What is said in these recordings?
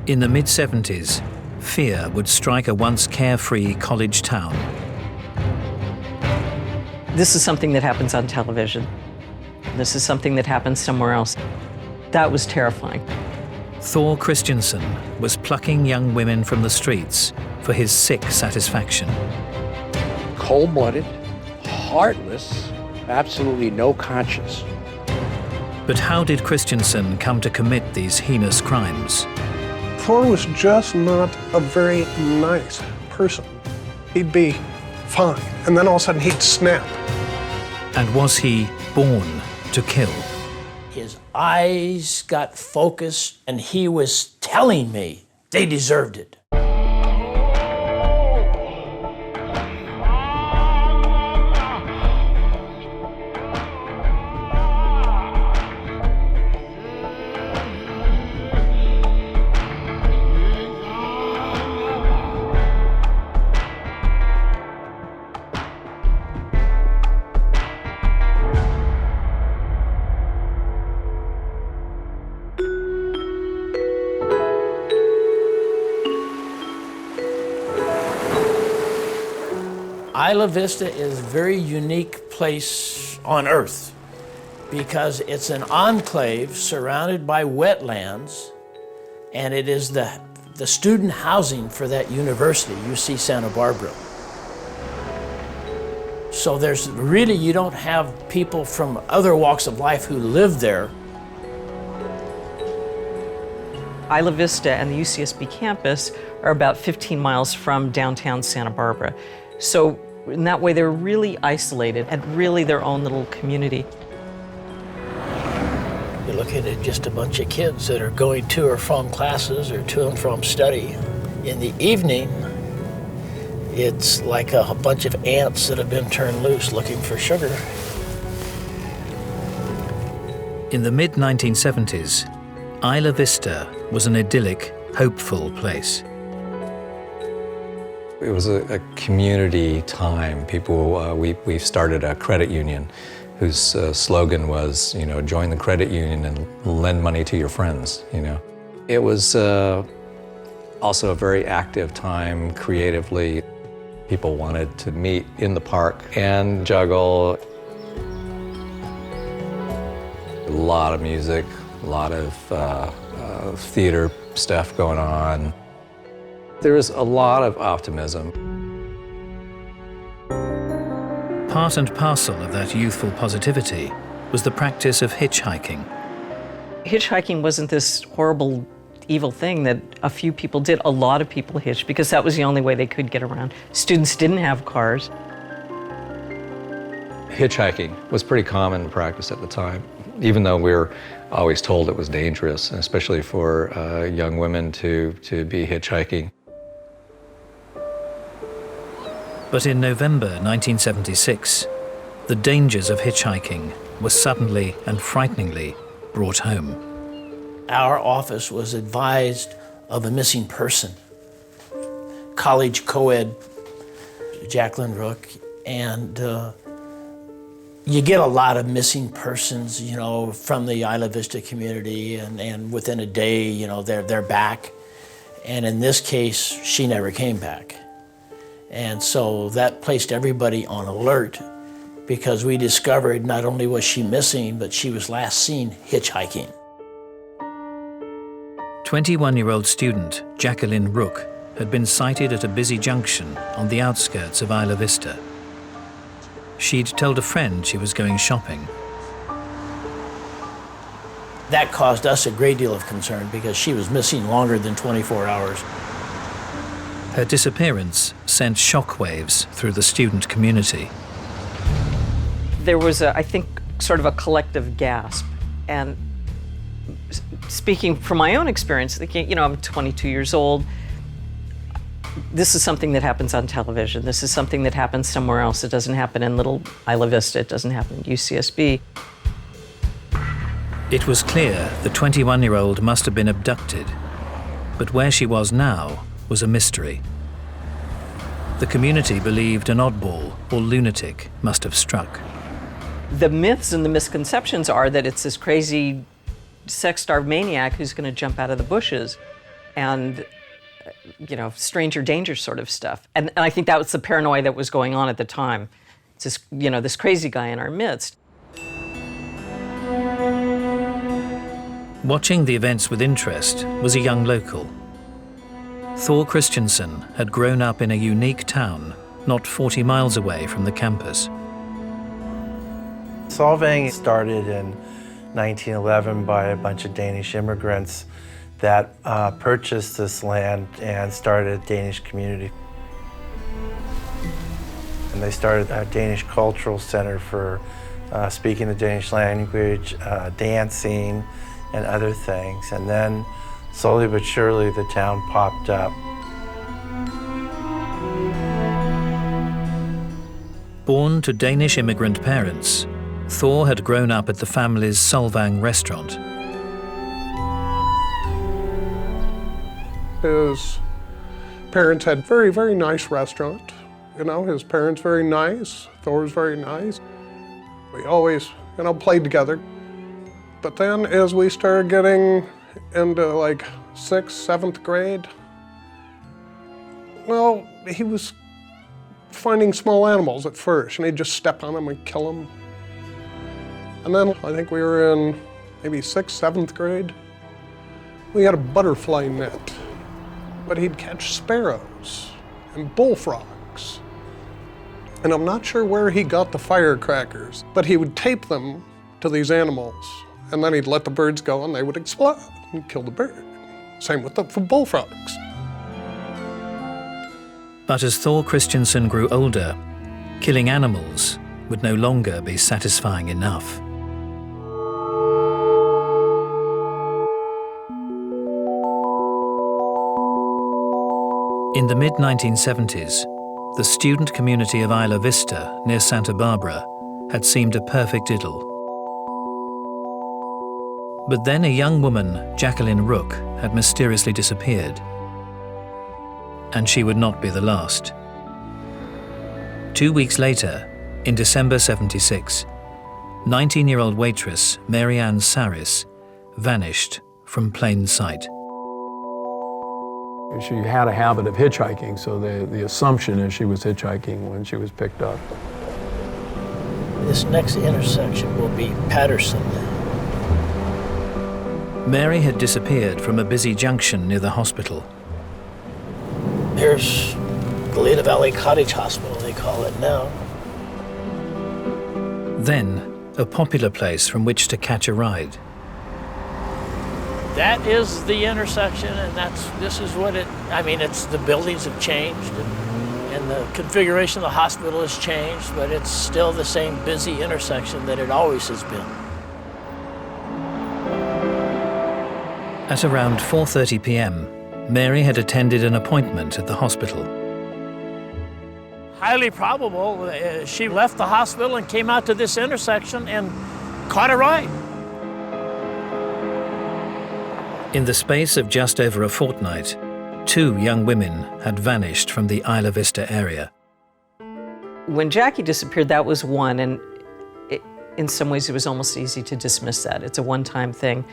In the mid-70s, fear would strike a once carefree college town. This is something that happens on television. This is something that happens somewhere else. That was terrifying. Thor Christiansen was plucking young women from the streets for his sick satisfaction. Cold-blooded, heartless, absolutely no conscience. But how did Christiansen come to commit these heinous crimes? Thor was just not a very nice person. He'd be fine, and then all of a sudden he'd snap. And was he born to kill? His eyes got focused, and he was telling me they deserved it. Isla Vista is a very unique place on Earth because it's an enclave surrounded by wetlands, and it is the student housing for that university, UC Santa Barbara. So there's really, you don't have people from other walks of life who live there. Isla Vista and the UCSB campus are about 15 miles from downtown Santa Barbara. So in that way, they're really isolated and really their own little community. You're looking at just a bunch of kids that are going to or from classes or to and from study. In the evening, it's like a bunch of ants that have been turned loose looking for sugar. In the mid-1970s, Isla Vista was an idyllic, hopeful place. It was a community time. People, we started a credit union whose slogan was, join the credit union and lend money to your friends, It was also a very active time creatively. People wanted to meet in the park and juggle. A lot of music, a lot of theater stuff going on. There was a lot of optimism. Part and parcel of that youthful positivity was the practice of hitchhiking. Hitchhiking wasn't this horrible, evil thing that a few people did. A lot of people hitched because that was the only way they could get around. Students didn't have cars. Hitchhiking was pretty common practice at the time, even though we were always told it was dangerous, especially for young women to be hitchhiking. But in November 1976, the dangers of hitchhiking were suddenly and frighteningly brought home. Our office was advised of a missing person, college co-ed Jacqueline Rook, and you get a lot of missing persons, from the Isla Vista community, and within a day, they're back. And in this case, she never came back. And so that placed everybody on alert because we discovered not only was she missing, but she was last seen hitchhiking. 21-year-old student Jacqueline Rook had been sighted at a busy junction on the outskirts of Isla Vista. She'd told a friend she was going shopping. That caused us a great deal of concern because she was missing longer than 24 hours. Her disappearance sent shockwaves through the student community. There was, I think, sort of a collective gasp. And speaking from my own experience, thinking, I'm 22 years old. This is something that happens on television. This is something that happens somewhere else. It doesn't happen in little Isla Vista. It doesn't happen in UCSB. It was clear the 21-year-old must have been abducted. But where she was now was a mystery. The community believed an oddball or lunatic must have struck. The myths and the misconceptions are that it's this crazy sex-starved maniac who's going to jump out of the bushes. and stranger danger sort of stuff. And I think that was the paranoia that was going on at the time. It's this, this crazy guy in our midst. Watching the events with interest was a young local. Thor Christiansen had grown up in a unique town not 40 miles away from the campus. Solvang started in 1911 by a bunch of Danish immigrants that purchased this land and started a Danish community. And they started a Danish cultural center for speaking the Danish language, dancing, and other things. And then slowly but surely the town popped up. Born to Danish immigrant parents, Thor had grown up at the family's Solvang restaurant. His parents had very, very nice restaurant. His parents very nice, Thor's very nice. We always, played together. But then as we started getting into like 6th, 7th grade, well, he was finding small animals at first, and he'd just step on them and kill them. And then I think we were in maybe 6th, 7th grade. We had a butterfly net, but he'd catch sparrows and bullfrogs. And I'm not sure where he got the firecrackers, but he would tape them to these animals, and then he'd let the birds go and they would explode and kill the bird. Same with the bullfrogs. But as Thor Christiansen grew older, killing animals would no longer be satisfying enough. In the mid-1970s, the student community of Isla Vista near Santa Barbara had seemed a perfect idyll. But then a young woman, Jacqueline Rook, had mysteriously disappeared. And she would not be the last. 2 weeks later, in December '76, 19-year-old waitress Mary Ann Saris vanished from plain sight. She had a habit of hitchhiking, so the assumption is she was hitchhiking when she was picked up. This next intersection will be Patterson. Mary had disappeared from a busy junction near the hospital. There's Galena Valley Cottage Hospital, they call it now. Then, a popular place from which to catch a ride. That is the intersection, and this is what the buildings have changed, and the configuration of the hospital has changed, but it's still the same busy intersection that it always has been. At around 4:30 p.m., Mary had attended an appointment at the hospital. Highly probable she left the hospital and came out to this intersection and caught a ride. In the space of just over a fortnight, 2 young women had vanished from the Isla Vista area. When Jackie disappeared, that was one, and in some ways it was almost easy to dismiss that. It's a one-time thing.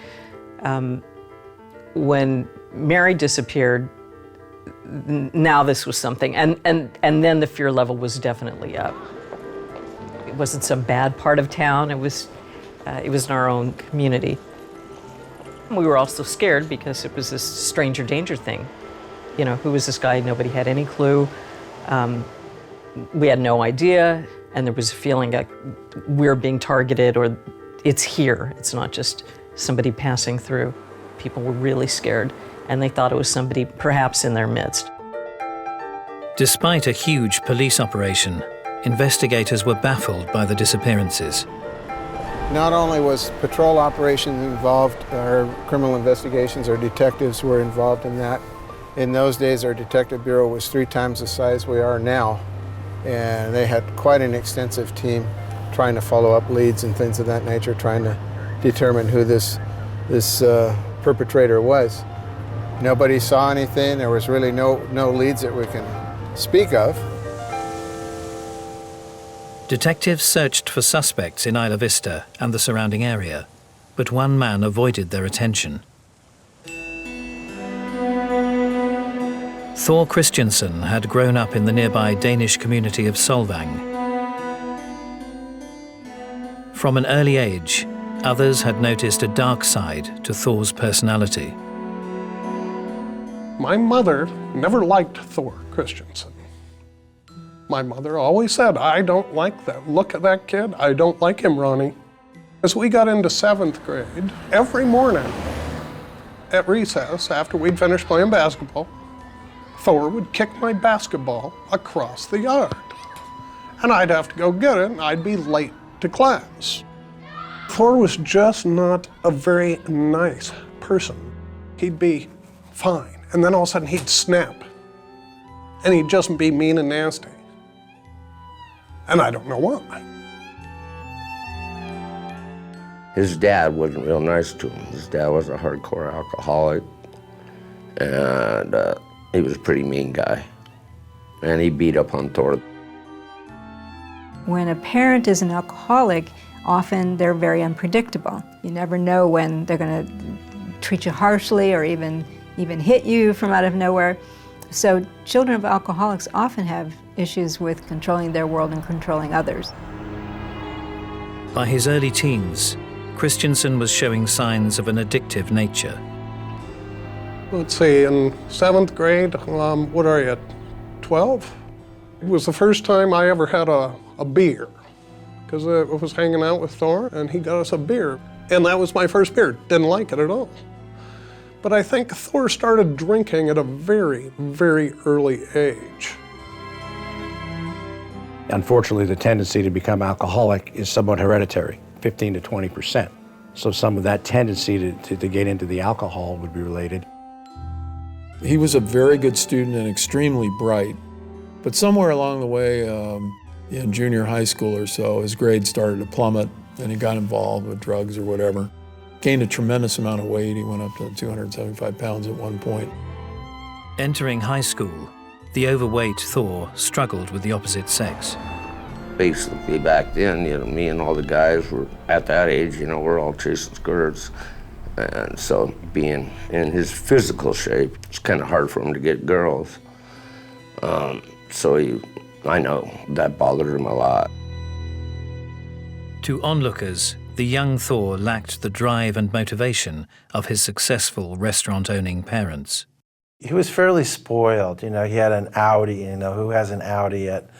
When Mary disappeared, now this was something, and then the fear level was definitely up. It wasn't some bad part of town, it was in our own community. We were also scared because it was this stranger danger thing. Who was this guy? Nobody had any clue. We had no idea, and there was a feeling like we're being targeted, or it's here. It's not just somebody passing through. People were really scared, and they thought it was somebody perhaps in their midst. Despite a huge police operation, investigators were baffled by the disappearances. Not only was patrol operations involved, our criminal investigations, our detectives were involved in that. In those days, our detective bureau was 3 times the size we are now, and they had quite an extensive team trying to follow up leads and things of that nature, trying to determine who this perpetrator was. Nobody saw anything. There was really no leads that we can speak of. Detectives searched for suspects in Isla Vista and the surrounding area, but one man avoided their attention. Thor Christiansen had grown up in the nearby Danish community of Solvang. From an early age, others had noticed a dark side to Thor's personality. My mother never liked Thor Christiansen. My mother always said, I don't like that. Look at that kid. I don't like him, Ronnie. As we got into 7th grade, every morning at recess, after we'd finished playing basketball, Thor would kick my basketball across the yard. And I'd have to go get it, and I'd be late to class. Thor was just not a very nice person. He'd be fine, and then all of a sudden he'd snap, and he'd just be mean and nasty. And I don't know why. His dad wasn't real nice to him. His dad was a hardcore alcoholic, and he was a pretty mean guy. And he beat up on Thor. When a parent is an alcoholic, often they're very unpredictable. You never know when they're going to treat you harshly or even hit you from out of nowhere. So children of alcoholics often have issues with controlling their world and controlling others. By his early teens, Christiansen was showing signs of an addictive nature. Let's see, in 7th grade, what are you, 12? It was the first time I ever had a beer, because I was hanging out with Thor, and he got us a beer. And that was my first beer. Didn't like it at all. But I think Thor started drinking at a very, very early age. Unfortunately, the tendency to become alcoholic is somewhat hereditary, 15 to 20%. So some of that tendency to get into the alcohol would be related. He was a very good student and extremely bright, but somewhere along the way, in junior high school or so, his grades started to plummet, and he got involved with drugs or whatever. Gained a tremendous amount of weight. He went up to 275 pounds at one point. Entering high school, the overweight Thor struggled with the opposite sex. Basically, back then, me and all the guys were at that age, we're all chasing skirts. And so being in his physical shape, it's kind of hard for him to get girls. I know that bothered him a lot. To onlookers, the young Thor lacked the drive and motivation of his successful restaurant-owning parents. He was fairly spoiled. He had an Audi. Who has an Audi at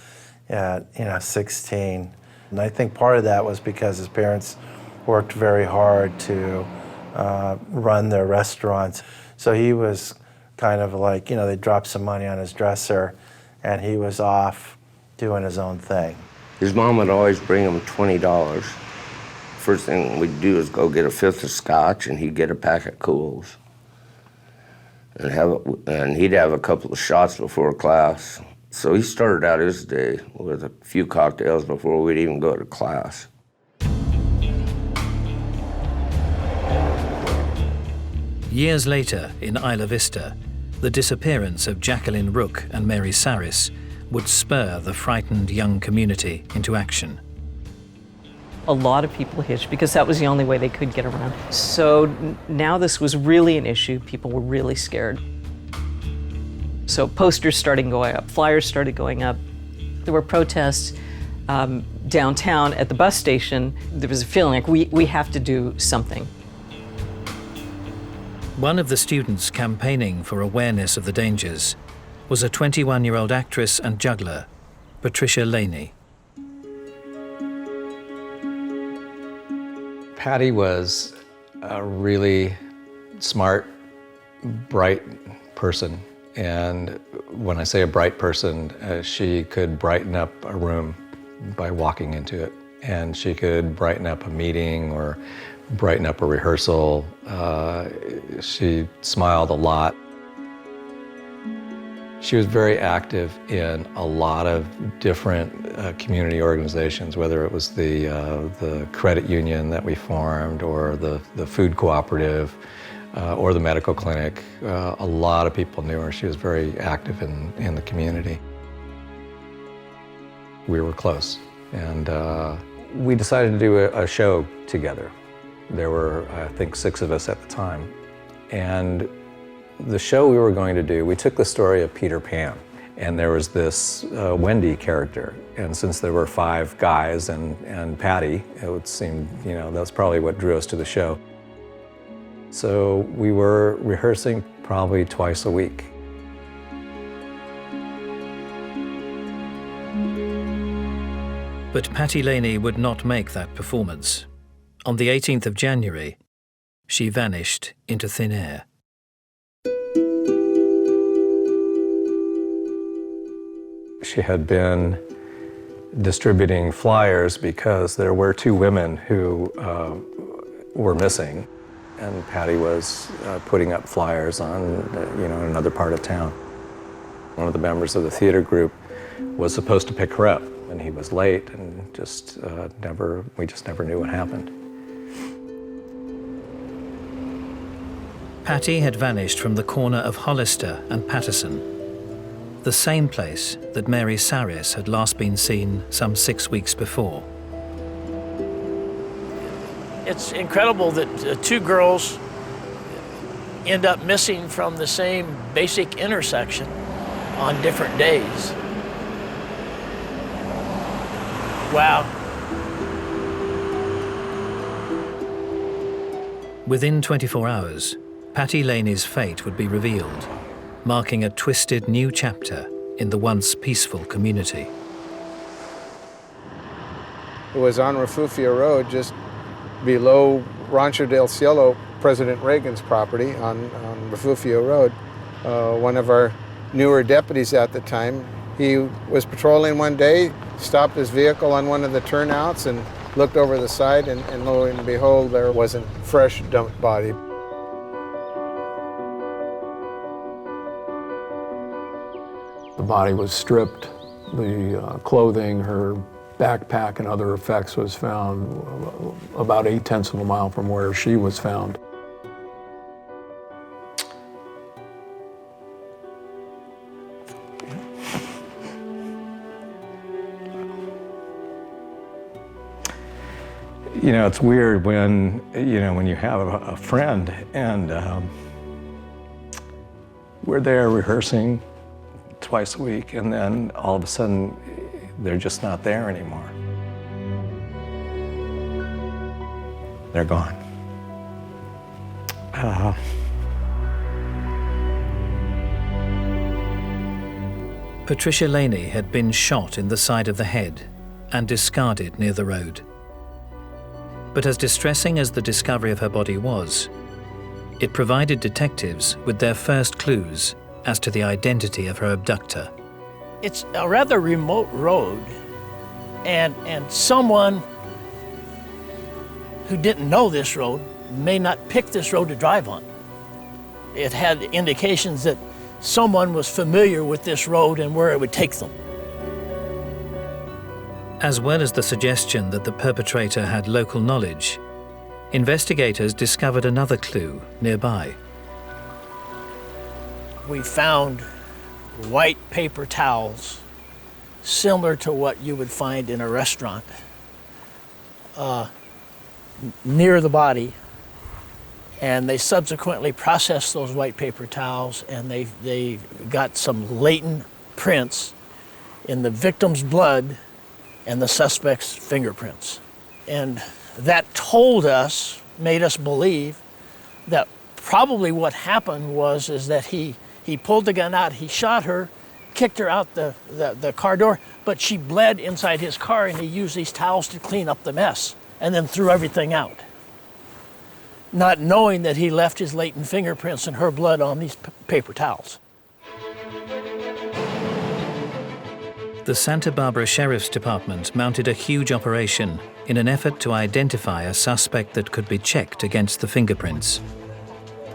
16? And I think part of that was because his parents worked very hard to run their restaurants. So he was kind of like, they dropped some money on his dresser, and he was off doing his own thing. His mom would always bring him $20. First thing we'd do is go get a 5th of scotch, and he'd get a pack of Cools. And he'd have a couple of shots before class. So he started out his day with a few cocktails before we'd even go to class. Years later, in Isla Vista, the disappearance of Jacqueline Rook and Mary Saris would spur the frightened young community into action. A lot of people hitched because that was the only way they could get around. So now this was really an issue. People were really scared. So posters started going up, flyers started going up. There were protests downtown at the bus station. There was a feeling like we have to do something. One of the students campaigning for awareness of the dangers was a 21-year-old actress and juggler, Patricia Laney. Patty was a really smart, bright person. And when I say a bright person, she could brighten up a room by walking into it. And she could brighten up a meeting or brighten up a rehearsal. She smiled a lot. She was very active in a lot of different community organizations, whether it was the credit union that we formed, or the food cooperative, or the medical clinic. A lot of people knew her. She was very active in the community. We were close, and we decided to do a show together. There were, I think, 6 of us at the time, and The show we were going to do, we took the story of Peter Pan, and there was this Wendy character. And since there were 5 guys and Patty, it would seem, you know, that's probably what drew us to the show. So we were rehearsing probably twice a week. But Patty Laney would not make that performance. On the 18th of January, she vanished into thin air. She had been distributing flyers because there were 2 women who were missing, and Patty was putting up flyers on, in another part of town. One of the members of the theater group was supposed to pick her up, and he was late, and we just never knew what happened. Patty had vanished from the corner of Hollister and Patterson, the same place that Mary Saris had last been seen some 6 weeks before. It's incredible that 2 girls end up missing from the same basic intersection on different days. Wow. Within 24 hours, Patty Laney's fate would be revealed, marking a twisted new chapter in the once peaceful community. It was on Refugio Road, just below Rancho del Cielo, President Reagan's property on Refugio Road. One of our newer deputies at the time, he was patrolling one day, stopped his vehicle on one of the turnouts and looked over the side, and lo and behold, there was a fresh dumped body. The body was stripped, the clothing, her backpack and other effects was found about 0.8 of a mile from where she was found. It's weird when you have a friend and we're there rehearsing twice a week, and then all of a sudden they're just not there anymore. They're gone. Patricia Laney had been shot in the side of the head and discarded near the road. But as distressing as the discovery of her body was, it provided detectives with their first clues as to the identity of her abductor. It's a rather remote road, and someone who didn't know this road may not pick this road to drive on. It had indications that someone was familiar with this road and where it would take them. As well as the suggestion that the perpetrator had local knowledge, investigators discovered another clue nearby. We found white paper towels similar to what you would find in a restaurant near the body, and they subsequently processed those white paper towels, and they got some latent prints in the victim's blood and the suspect's fingerprints. And that made us believe that probably what happened is that he pulled the gun out, he shot her, kicked her out the car door, but she bled inside his car, and he used these towels to clean up the mess and then threw everything out, not knowing that he left his latent fingerprints and her blood on these paper towels. The Santa Barbara Sheriff's Department mounted a huge operation in an effort to identify a suspect that could be checked against the fingerprints.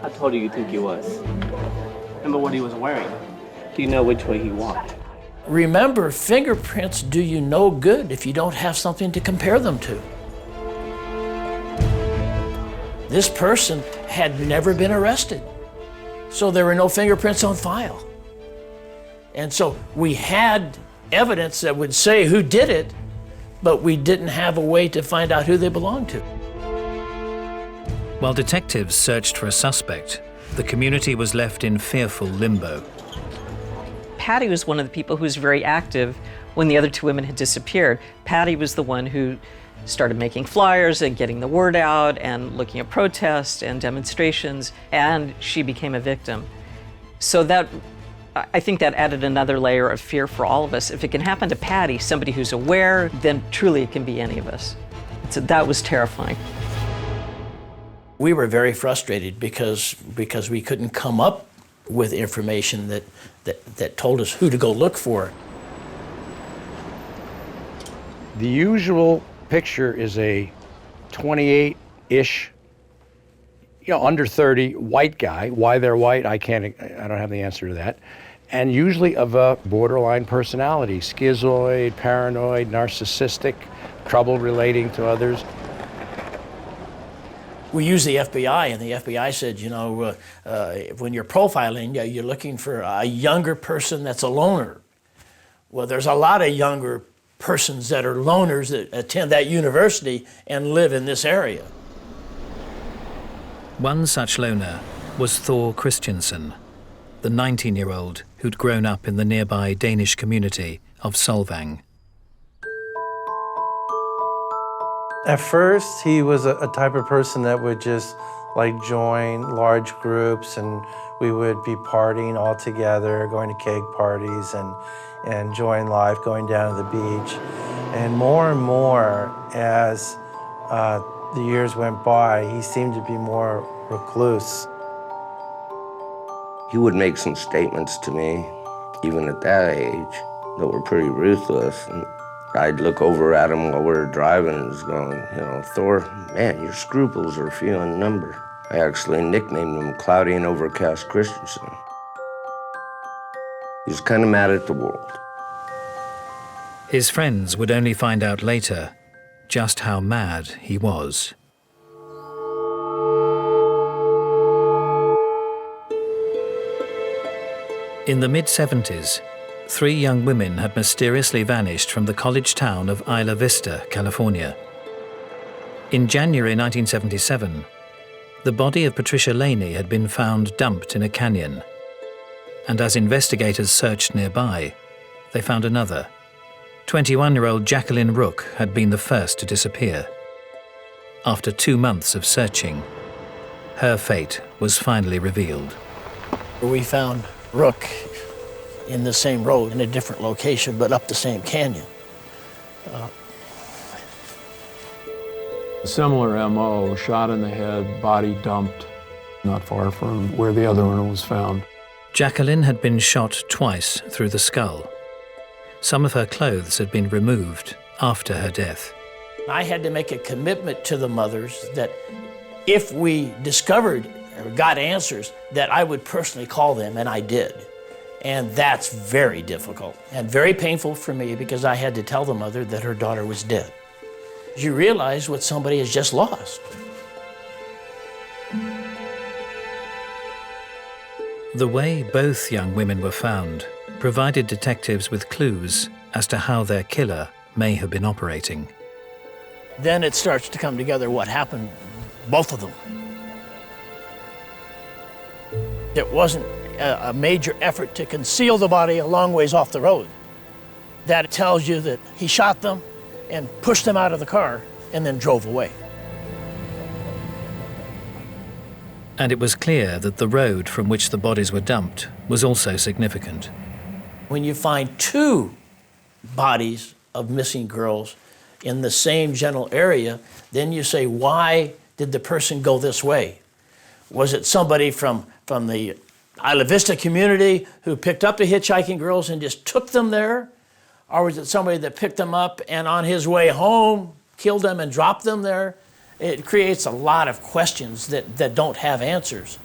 How tall do you think he was? Remember what he was wearing? Do you know which way he walked? Remember, fingerprints do you no good if you don't have something to compare them to. This person had never been arrested, so there were no fingerprints on file. And so we had evidence that would say who did it, but we didn't have a way to find out who they belonged to. While detectives searched for a suspect, the community was left in fearful limbo. Patty was one of the people who was very active when the other two women had disappeared. Patty was the one who started making flyers and getting the word out and looking at protests and demonstrations, and she became a victim. So that, I think that added another layer of fear for all of us. If it can happen to Patty, somebody who's aware, then truly it can be any of us. So that was terrifying. We were very frustrated because we couldn't come up with information that told us who to go look for. The usual picture is a 28-ish, under 30, white guy. Why they're white, I don't have the answer to that. And usually of a borderline personality, schizoid, paranoid, narcissistic, trouble relating to others. We used the FBI, and the FBI said, when you're profiling, you're looking for a younger person that's a loner. Well, there's a lot of younger persons that are loners that attend that university and live in this area. One such loner was Thor Christiansen, the 19-year-old who'd grown up in the nearby Danish community of Solvang. At first, he was a type of person that would just join large groups, and we would be partying all together, going to keg parties and enjoying life, going down to the beach. And more as the years went by, he seemed to be more recluse. He would make some statements to me, even at that age, that were pretty ruthless. And I'd look over at him while we were driving and was going, Thor, man, your scruples are few in number. I actually nicknamed him Cloudy and Overcast Christensen. He was kind of mad at the world. His friends would only find out later just how mad he was. In the mid-70s, 3 young women had mysteriously vanished from the college town of Isla Vista, California. In January 1977, the body of Patricia Laney had been found dumped in a canyon. And as investigators searched nearby, they found another. 21-year-old Jacqueline Rook had been the first to disappear. After 2 months of searching, her fate was finally revealed. We found Rook in the same road, in a different location, but up the same canyon. Similar MO, shot in the head, body dumped, not far from where the other one was found. Jacqueline had been shot twice through the skull. Some of her clothes had been removed after her death. I had to make a commitment to the mothers that if we discovered or got answers, that I would personally call them, and I did. And that's very difficult and very painful for me because I had to tell the mother that her daughter was dead. You realize what somebody has just lost. The way both young women were found provided detectives with clues as to how their killer may have been operating. Then it starts to come together what happened, both of them. It wasn't a major effort to conceal the body a long ways off the road. That tells you that he shot them and pushed them out of the car and then drove away. And it was clear that the road from which the bodies were dumped was also significant. When you find 2 bodies of missing girls in the same general area, then you say, why did the person go this way? Was it somebody from the Isla Vista community who picked up the hitchhiking girls and just took them there? Or was it somebody that picked them up and on his way home killed them and dropped them there? It creates a lot of questions that don't have answers.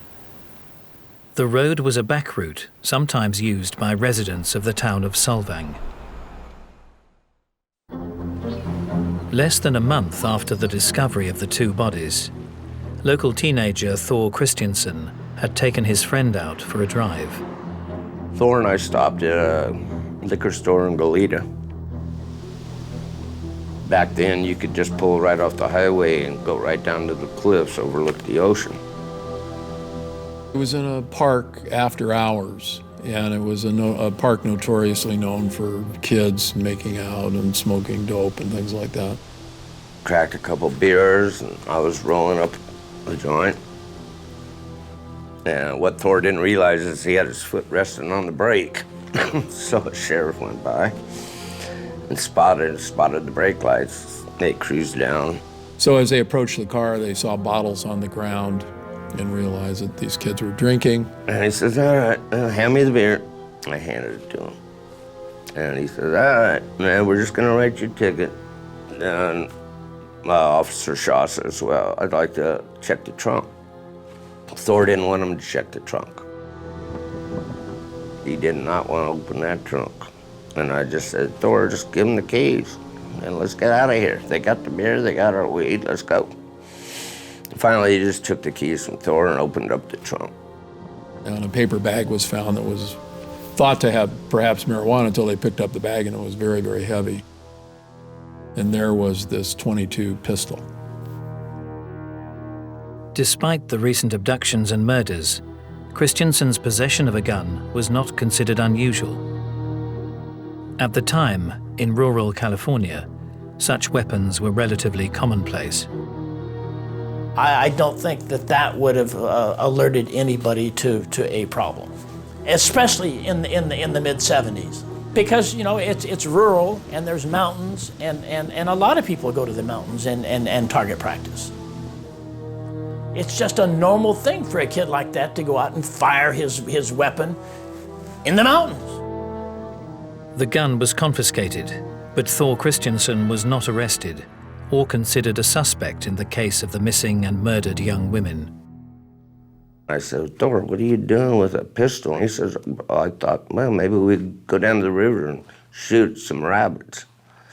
The road was a back route, sometimes used by residents of the town of Solvang. Less than a month after the discovery of the 2 bodies, local teenager Thor Christiansen had taken his friend out for a drive. Thor and I stopped at a liquor store in Goleta. Back then, you could just pull right off the highway and go right down to the cliffs, overlook the ocean. It was in a park after hours, and it was a park notoriously known for kids making out and smoking dope and things like that. Cracked a couple beers, and I was rolling up a joint. And what Thor didn't realize is he had his foot resting on the brake. So a sheriff went by and spotted the brake lights. They cruised down. So as they approached the car, they saw bottles on the ground and realized that these kids were drinking. And he says, all right, hand me the beer. I handed it to him. And he says, all right, man, we're just gonna write you a ticket. And Officer Shaw says, well, I'd like to check the trunk. Thor didn't want him to check the trunk. He did not want to open that trunk. And I just said, Thor, just give him the keys and let's get out of here. They got the beer, they got our weed, let's go. Finally, he just took the keys from Thor and opened up the trunk. And a paper bag was found that was thought to have perhaps marijuana until they picked up the bag, and it was very, very heavy. And there was this .22 pistol. Despite the recent abductions and murders, Christiansen's possession of a gun was not considered unusual. At the time, in rural California, such weapons were relatively commonplace. I don't think that would have alerted anybody to a problem, especially in the mid-70s. Because, you know, it's rural and there's mountains, and a lot of people go to the mountains and target practice. It's just a normal thing for a kid like that to go out and fire his weapon in the mountains. The gun was confiscated, but Thor Christiansen was not arrested or considered a suspect in the case of the missing and murdered young women. I said, Thor, what are you doing with a pistol? And he says, I thought, well, maybe we'd go down to the river and shoot some rabbits.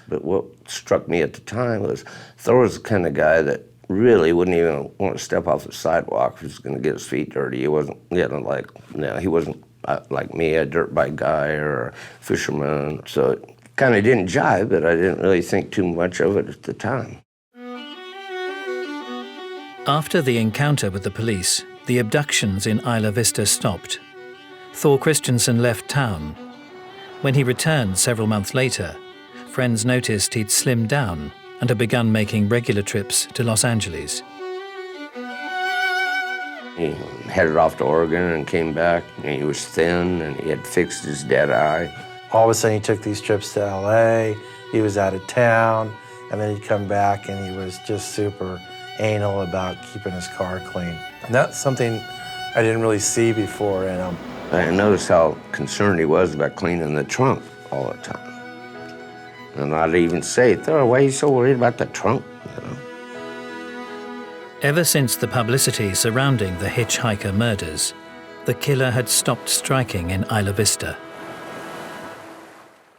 But what struck me at the time was Thor was the kind of guy that really wouldn't even want to step off the sidewalk if he was going to get his feet dirty. He wasn't, he wasn't like me, a dirt bike guy or a fisherman. So it kind of didn't jive, but I didn't really think too much of it at the time. After the encounter with the police, the abductions in Isla Vista stopped. Thor Christiansen left town. When he returned several months later, friends noticed he'd slimmed down and had begun making regular trips to Los Angeles. He headed off to Oregon and came back, and he was thin, and he had fixed his dead eye. All of a sudden, he took these trips to LA, he was out of town, and then he'd come back and he was just super anal about keeping his car clean. And that's something I didn't really see before in him. I noticed how concerned he was about cleaning the trunk all the time. And I'd even say, Thor, why are you so worried about the trunk? You know? Ever since the publicity surrounding the hitchhiker murders, the killer had stopped striking in Isla Vista.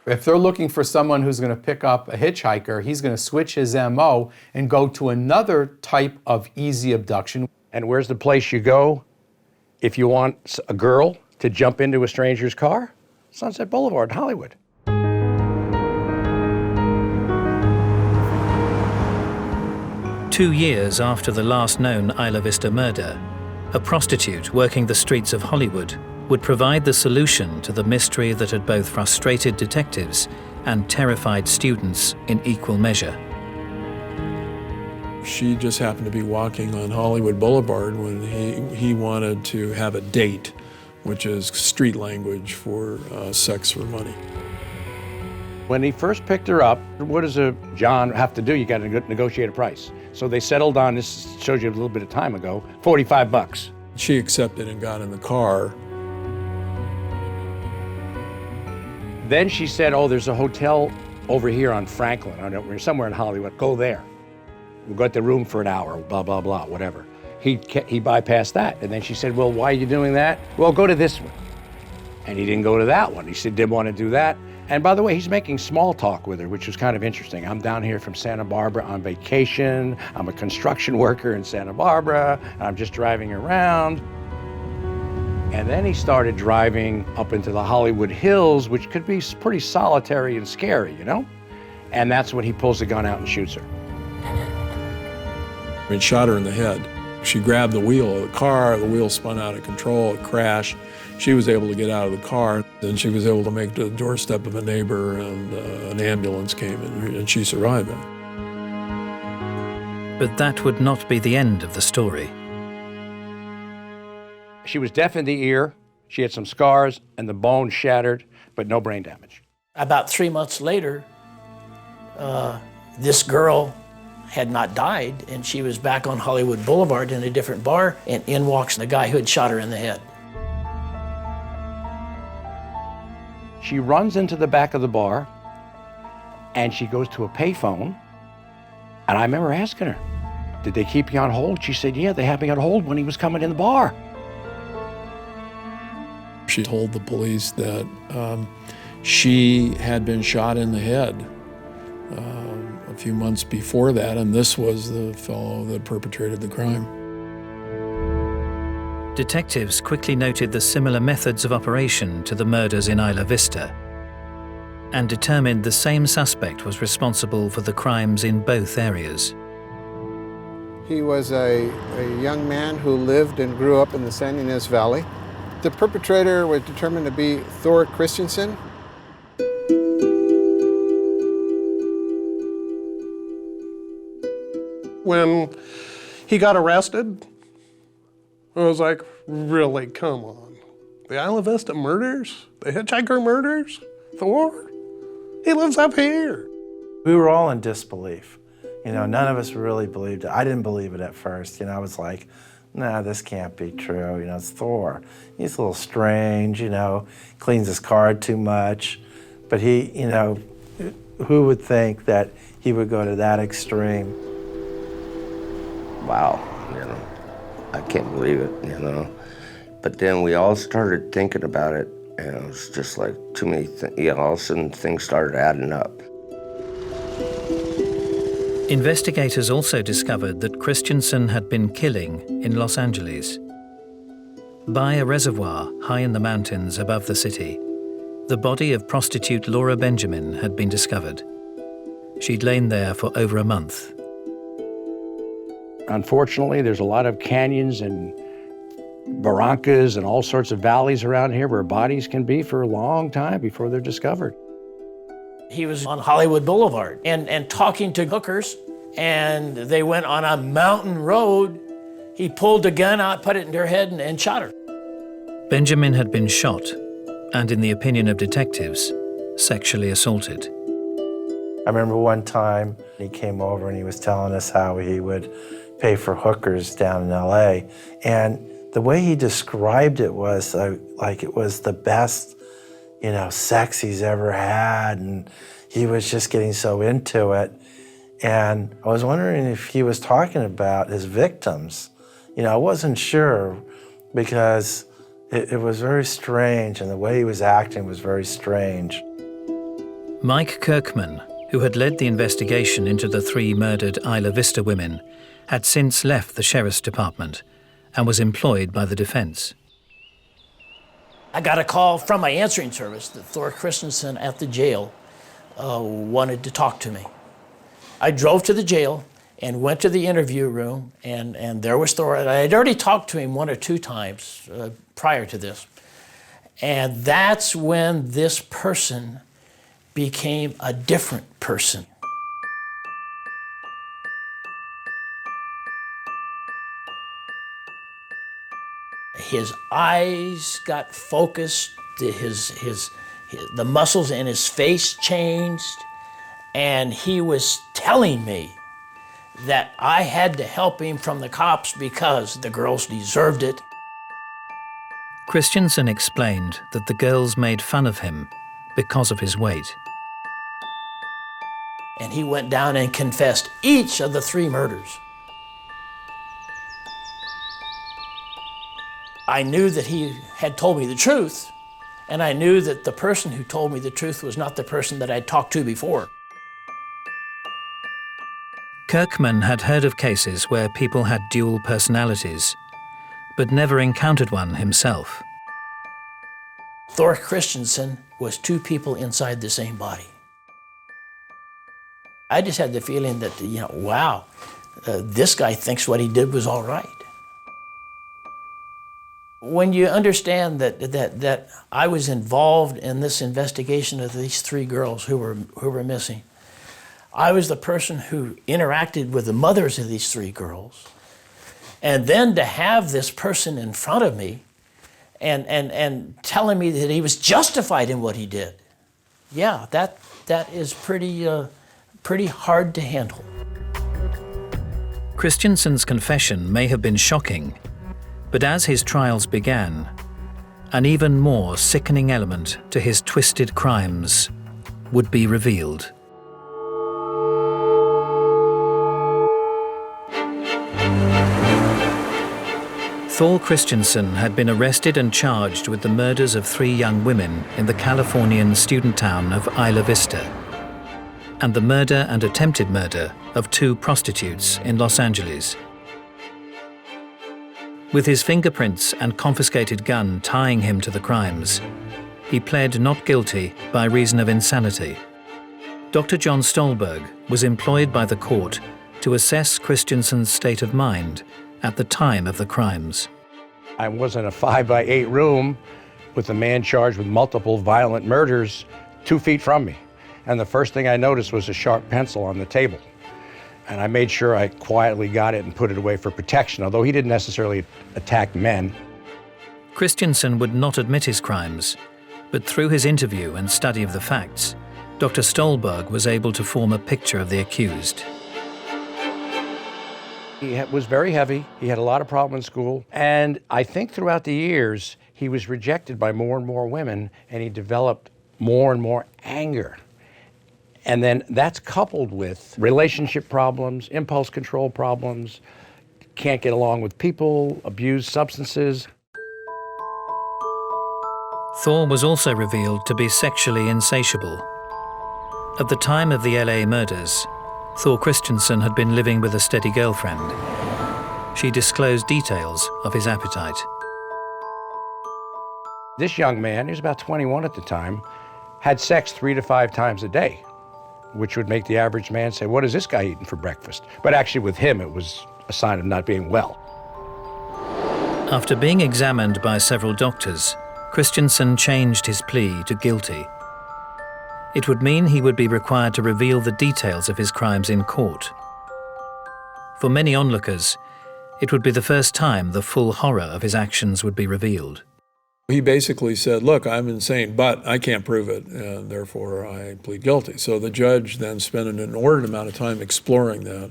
If they're looking for someone who's going to pick up a hitchhiker, he's going to switch his MO and go to another type of easy abduction. And where's the place you go if you want a girl to jump into a stranger's car? Sunset Boulevard in Hollywood. Two years after the last known Isla Vista murder, a prostitute working the streets of Hollywood would provide the solution to the mystery that had both frustrated detectives and terrified students in equal measure. She just happened to be walking on Hollywood Boulevard when he wanted to have a date, which is street language for sex for money. When he first picked her up, what does a John have to do? You got to negotiate a price. So they settled on, this shows you a little bit of time ago, $45. She accepted and got in the car. Then she said, oh, there's a hotel over here on Franklin, I don't know, somewhere in Hollywood, go there. We'll get the room for an hour, blah, blah, blah, whatever. He bypassed that, and then she said, well, why are you doing that? Well, go to this one. And he didn't go to that one. He said, didn't want to do that. And by the way, he's making small talk with her, which was kind of interesting. I'm down here from Santa Barbara on vacation. I'm a construction worker in Santa Barbara. I'm just driving around. And then he started driving up into the Hollywood Hills, which could be pretty solitary and scary, you know? And that's when he pulls the gun out and shoots her. He shot her in the head. She grabbed the wheel of the wheel spun out of control, it crashed. She was able to get out of the car, and she was able to make it to the doorstep of a neighbor, and an ambulance came, and she survived it. But that would not be the end of the story. She was deaf in the ear, she had some scars, and the bone shattered, but no brain damage. About 3 months later, this girl had not died, and she was back on Hollywood Boulevard in a different bar, and in walks the guy who had shot her in the head. She runs into the back of the bar, and she goes to a payphone, and I remember asking her, did they keep you on hold? She said, yeah, they had me on hold when he was coming in the bar. She told the police that she had been shot in the head a few months before that, and this was the fellow that perpetrated the crime. Detectives quickly noted the similar methods of operation to the murders in Isla Vista and determined the same suspect was responsible for the crimes in both areas. He was a young man who lived and grew up in the San Ynez Valley. The perpetrator was determined to be Thor Christiansen. When he got arrested, I was like, really, come on. The Isla Vista murders? The Hitchhiker murders? Thor? He lives up here. We were all in disbelief. You know, none of us really believed it. I didn't believe it at first. You know, I was like, nah, this can't be true. You know, it's Thor. He's a little strange, you know, cleans his car too much. But he, you know, who would think that he would go to that extreme? Wow, you know, I can't believe it, you know. But then we all started thinking about it, and it was just like too many things. Yeah, all of a sudden things started adding up. Investigators also discovered that Christiansen had been killing in Los Angeles. By a reservoir high in the mountains above the city, the body of prostitute Laura Benjamin had been discovered. She'd lain there for over a month. Unfortunately, there's a lot of canyons and barrancas and all sorts of valleys around here where bodies can be for a long time before they're discovered. He was on Hollywood Boulevard and talking to hookers, and they went on a mountain road. He pulled a gun out, put it in her head, and shot her. Benjamin had been shot, and in the opinion of detectives, sexually assaulted. I remember one time he came over and he was telling us how he would pay for hookers down in LA. And the way he described it was like it was the best, you know, sex he's ever had. And he was just getting so into it. And I was wondering if he was talking about his victims. You know, I wasn't sure because it was very strange, and the way he was acting was very strange. Mike Kirkman, who had led the investigation into the 3 murdered Isla Vista women, had since left the sheriff's department and was employed by the defense. I got a call from my answering service that Thor Christiansen at the jail wanted to talk to me. I drove to the jail and went to the interview room, and there was Thor. I had already talked to him 1 or 2 times prior to this. And that's when this person became a different person. His eyes got focused, the muscles in his face changed, and he was telling me that I had to help him from the cops because the girls deserved it. Christiansen explained that the girls made fun of him because of his weight. And he went down and confessed each of the 3 murders. I knew that he had told me the truth, and I knew that the person who told me the truth was not the person that I'd talked to before. Kirkman had heard of cases where people had dual personalities, but never encountered one himself. Thor Christiansen was 2 people inside the same body. I just had the feeling that, you know, wow, this guy thinks what he did was all right. When you understand that I was involved in this investigation of these 3 girls who were missing, I was the person who interacted with the mothers of these 3 girls, and then to have this person in front of me and telling me that he was justified in what he did, yeah, that is pretty hard to handle. Christiansen's confession may have been shocking, but as his trials began, an even more sickening element to his twisted crimes would be revealed. Thor Christiansen had been arrested and charged with the murders of 3 young women in the Californian student town of Isla Vista, and the murder and attempted murder of 2 prostitutes in Los Angeles. With his fingerprints and confiscated gun tying him to the crimes, he pled not guilty by reason of insanity. Dr. John Stolberg was employed by the court to assess Christiansen's state of mind at the time of the crimes. I was in a 5-by-8 room with a man charged with multiple violent murders 2 feet from me. And the first thing I noticed was a sharp pencil on the table. And I made sure I quietly got it and put it away for protection, although he didn't necessarily attack men. Christiansen would not admit his crimes, but through his interview and study of the facts, Dr. Stolberg was able to form a picture of the accused. He was very heavy. He had a lot of problems in school. And I think throughout the years, he was rejected by more and more women, and he developed more and more anger. And then that's coupled with relationship problems, impulse control problems, can't get along with people, abused substances. Thor was also revealed to be sexually insatiable. At the time of the LA murders, Thor Christiansen had been living with a steady girlfriend. She disclosed details of his appetite. This young man, he was about 21 at the time, had sex 3 to 5 times a day, which would make the average man say, what is this guy eating for breakfast? But actually with him, it was a sign of not being well. After being examined by several doctors, Christiansen changed his plea to guilty. It would mean he would be required to reveal the details of his crimes in court. For many onlookers, it would be the first time the full horror of his actions would be revealed. He basically said, look, I'm insane, but I can't prove it, and therefore I plead guilty. So the judge then spent an inordinate amount of time exploring that,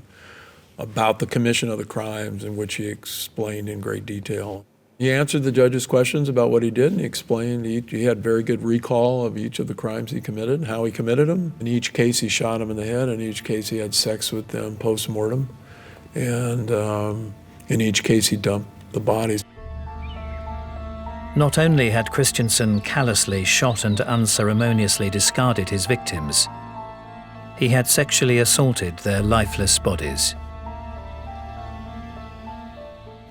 about the commission of the crimes, in which he explained in great detail. He answered the judge's questions about what he did, and he explained he had very good recall of each of the crimes he committed, how he committed them. In each case, he shot him in the head. In each case, he had sex with them post-mortem. And in each case, he dumped the bodies. Not only had Christiansen callously shot and unceremoniously discarded his victims, he had sexually assaulted their lifeless bodies.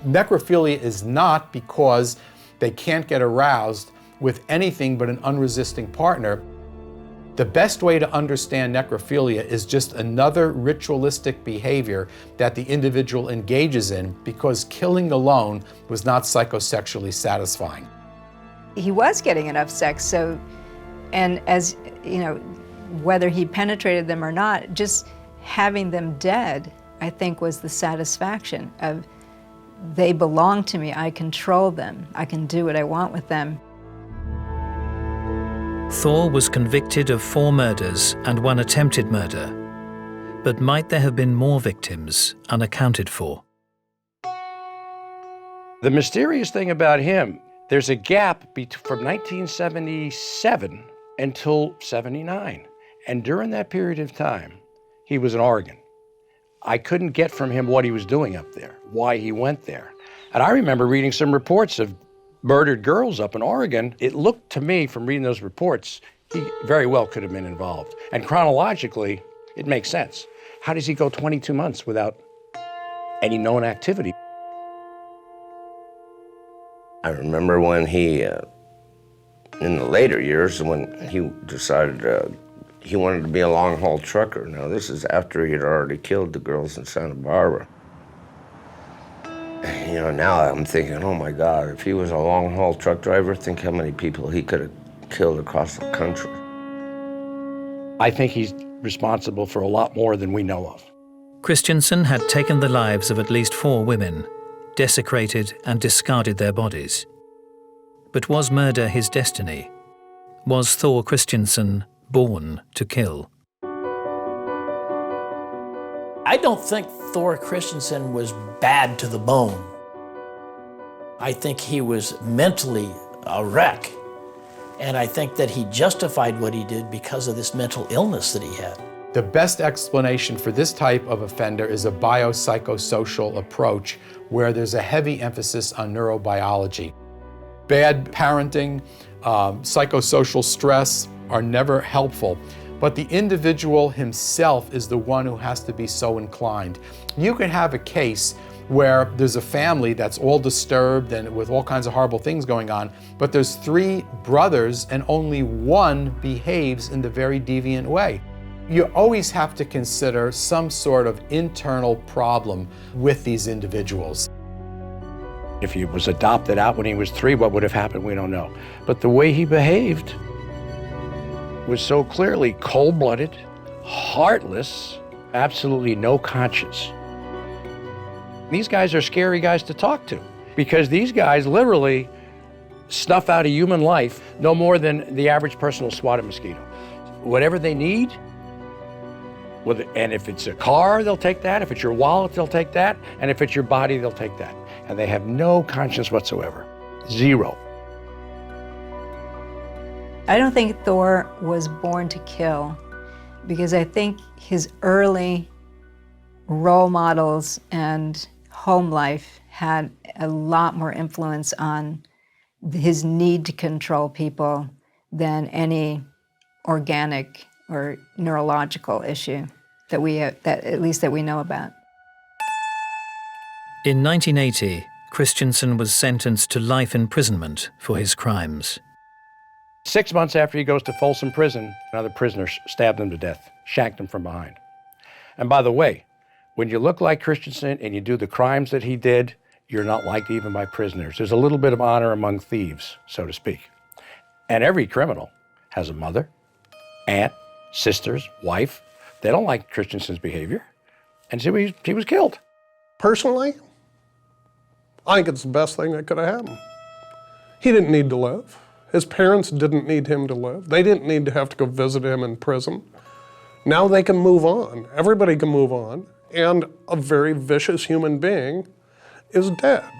Necrophilia is not because they can't get aroused with anything but an unresisting partner. The best way to understand necrophilia is just another ritualistic behavior that the individual engages in because killing alone was not psychosexually satisfying. He was getting enough sex, so, and as, you know, whether he penetrated them or not, just having them dead, I think, was the satisfaction of, they belong to me, I control them, I can do what I want with them. Thor was convicted of 4 murders and 1 attempted murder, but might there have been more victims unaccounted for? The mysterious thing about him, there's a gap from 1977 until 79. And during that period of time, he was in Oregon. I couldn't get from him what he was doing up there, why he went there. And I remember reading some reports of murdered girls up in Oregon. It looked to me from reading those reports, he very well could have been involved. And chronologically, it makes sense. How does he go 22 months without any known activity? I remember when he, in the later years, when he decided he wanted to be a long-haul trucker. Now, this is after he had already killed the girls in Santa Barbara. You know, now I'm thinking, oh my God, if he was a long-haul truck driver, think how many people he could have killed across the country. I think he's responsible for a lot more than we know of. Christiansen had taken the lives of at least 4 women, desecrated and discarded their bodies. But was murder his destiny? Was Thor Christiansen born to kill? I don't think Thor Christiansen was bad to the bone. I think he was mentally a wreck. And I think that he justified what he did because of this mental illness that he had. The best explanation for this type of offender is a biopsychosocial approach where there's a heavy emphasis on neurobiology. Bad parenting, psychosocial stress are never helpful, but the individual himself is the one who has to be so inclined. You can have a case where there's a family that's all disturbed and with all kinds of horrible things going on, but there's 3 brothers and only one behaves in the very deviant way. You always have to consider some sort of internal problem with these individuals. If he was adopted out when he was 3, what would have happened? We don't know. But the way he behaved was so clearly cold-blooded, heartless, absolutely no conscience. These guys are scary guys to talk to because these guys literally snuff out a human life no more than the average person will swat a mosquito. Whatever they need, and if it's a car, they'll take that. If it's your wallet, they'll take that. And if it's your body, they'll take that. And they have no conscience whatsoever. 0. I don't think Thor was born to kill because I think his early role models and home life had a lot more influence on his need to control people than any organic or neurological issue that at least we know about. In 1980, Christiansen was sentenced to life imprisonment for his crimes. 6 months after he goes to Folsom Prison, another prisoner stabbed him to death, shanked him from behind. And by the way, when you look like Christiansen and you do the crimes that he did, you're not liked even by prisoners. There's a little bit of honor among thieves, so to speak. And every criminal has a mother, aunt, sisters, wife. They don't like Christiansen's behavior. And so he was killed. Personally, I think it's the best thing that could have happened. He didn't need to live. His parents didn't need him to live. They didn't need to have to go visit him in prison. Now they can move on. Everybody can move on. And a very vicious human being is dead.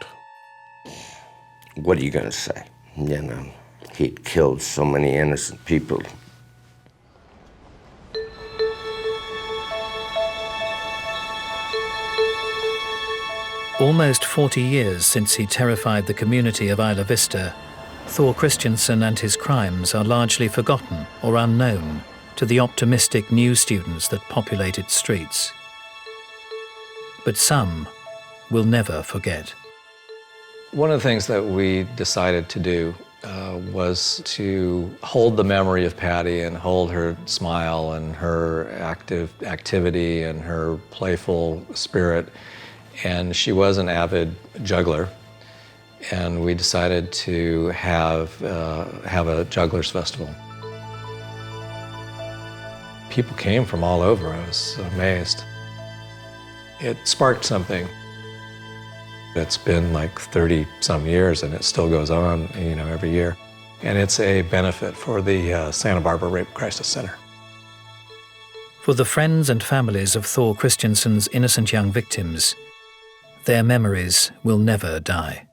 What are you gonna say? You know, he killed so many innocent people. Almost 40 years since he terrified the community of Isla Vista, Thor Christiansen and his crimes are largely forgotten or unknown to the optimistic new students that populate its streets. But some will never forget. One of the things that we decided to do was to hold the memory of Patty and hold her smile and her activity and her playful spirit. And she was an avid juggler, and we decided to have a jugglers festival. People came from all over. I was amazed. It sparked something. It's been like 30-some years, and it still goes on, you know, every year. And it's a benefit for the Santa Barbara Rape Crisis Center. For the friends and families of Thor Christiansen's innocent young victims, their memories will never die.